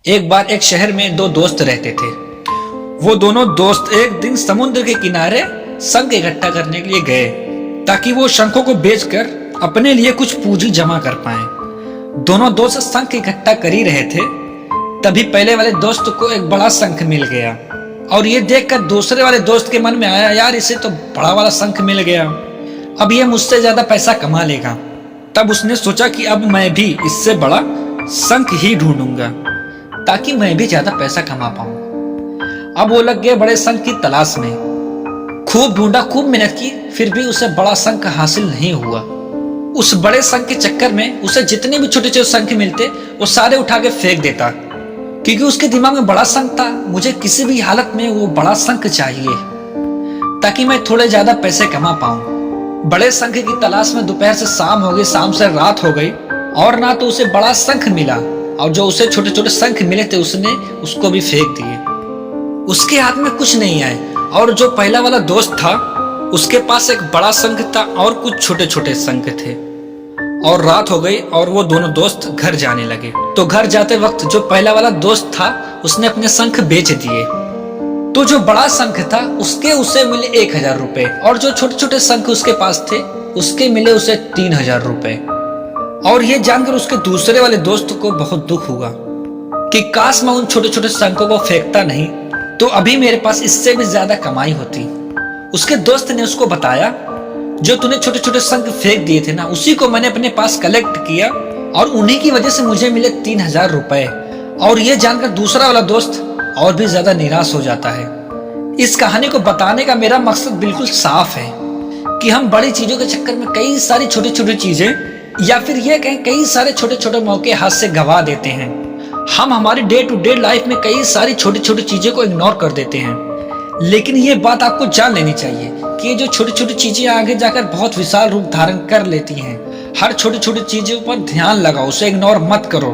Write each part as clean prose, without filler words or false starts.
एक बार एक शहर में दो दोस्त रहते थे। वो दोनों दोस्त एक दिन समुद्र के किनारे शंख इकट्ठा करने के लिए गए ताकि वो शंखों को बेचकर अपने लिए कुछ पूंजी जमा कर पाए। दोनों दोस्त शंख इकट्ठा कर ही रहे थे, तभी पहले वाले दोस्त को एक बड़ा शंख मिल गया और ये देखकर दूसरे वाले दोस्त के मन में आया, यार इसे तो बड़ा वाला शंख मिल गया, अब ये मुझसे ज्यादा पैसा कमा लेगा। तब उसने सोचा कि अब मैं भी इससे बड़ा शंख ही ढूंढूंगा ताकि मैं भी ज्यादा पैसा कमा पाऊं। अब वो लग गए बड़े शंख की तलाश में। खूब ढूंढा, खूब मेहनत की, फिर भी उसे बड़ा शंख हासिल नहीं हुआ। उस बड़े शंख के चक्कर में उसे जितने भी छोटे छोटे शंख मिलते वो सारे उठा के फेंक देता, क्योंकि उसके दिमाग में बड़ा शंख था, मुझे किसी भी हालत में वो बड़ा शंख चाहिए ताकि मैं थोड़े ज्यादा पैसे कमा पाऊं। बड़े शंख की तलाश में दोपहर से शाम हो गई, शाम से रात हो गई और ना तो उसे बड़ा शंख मिला और जो उसे छोटे छोटे शंख मिले थे उसने उसको भी फेंक दिए। उसके हाथ में कुछ नहीं आए और जो पहला वाला दोस्त था उसके पास एक बड़ा शंख था और कुछ छोटे छोटे शंख थे। और रात हो गई और वो दोनों दोस्त घर जाने लगे। तो घर जाते वक्त जो पहला वाला दोस्त था उसने अपने शंख बेच दिए। तो जो बड़ा शंख था उसे मिले 1000 रुपए और जो छोटे छोटे शंख उसके पास थे उसके मिले उसे 3000 रुपए। और ये जानकर उसके दूसरे वाले दोस्त को बहुत दुख हुआ कि काश मैं उन छोटे छोटे शंखों को फेंकता नहीं तो अभी मेरे पास इससे भी ज्यादा कमाई होती। उसके दोस्त ने उसको बताया, जो तूने छोटे छोटे शंख फेंक दिए थे ना उसी को मैंने अपने पास कलेक्ट किया और उन्हीं की वजह से मुझे मिले 3000 रुपए। और ये जानकर दूसरा वाला दोस्त और भी ज्यादा निराश हो जाता है। इस कहानी को बताने का मेरा मकसद बिल्कुल साफ है कि हम बड़ी चीजों के चक्कर में कई सारी छोटी छोटी चीजें या फिर ये कहें कई सारे छोटे छोटे मौके हाथ से गवा देते हैं। हम हमारी डे टू डे लाइफ में कई सारी छोटी छोटी चीजें को इग्नोर कर देते हैं। लेकिन ये बात आपको जान लेनी चाहिए कि ये जो छोटी छोटी चीजें आगे जाकर बहुत विशाल रूप धारण कर लेती हैं। हर छोटी छोटी चीजों पर ध्यान लगाओ, उसे इग्नोर मत करो।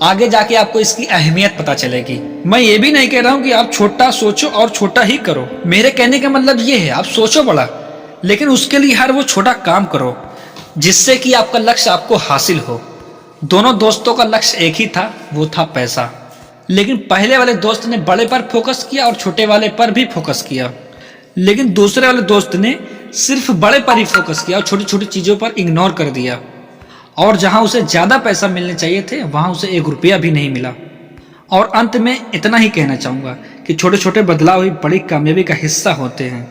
आगे जाके आपको इसकी अहमियत पता चलेगी। मैं ये भी नहीं कह रहा हूँ कि आप छोटा सोचो और छोटा ही करो। मेरे कहने का मतलब ये है, आप सोचो बड़ा, लेकिन उसके लिए हर वो छोटा काम करो जिससे कि आपका लक्ष्य आपको हासिल हो। दोनों दोस्तों का लक्ष्य एक ही था, वो था पैसा। लेकिन पहले वाले दोस्त ने बड़े पर फोकस किया और छोटे वाले पर भी फोकस किया, लेकिन दूसरे वाले दोस्त ने सिर्फ बड़े पर ही फोकस किया और छोटी छोटी चीजों पर इग्नोर कर दिया। और जहां उसे ज्यादा पैसा मिलने चाहिए थे वहां उसे 1 रुपया भी नहीं मिला। और अंत में इतना ही कहना चाहूंगा कि छोटे छोटे बदलाव ही बड़ी कामयाबी का हिस्सा होते हैं।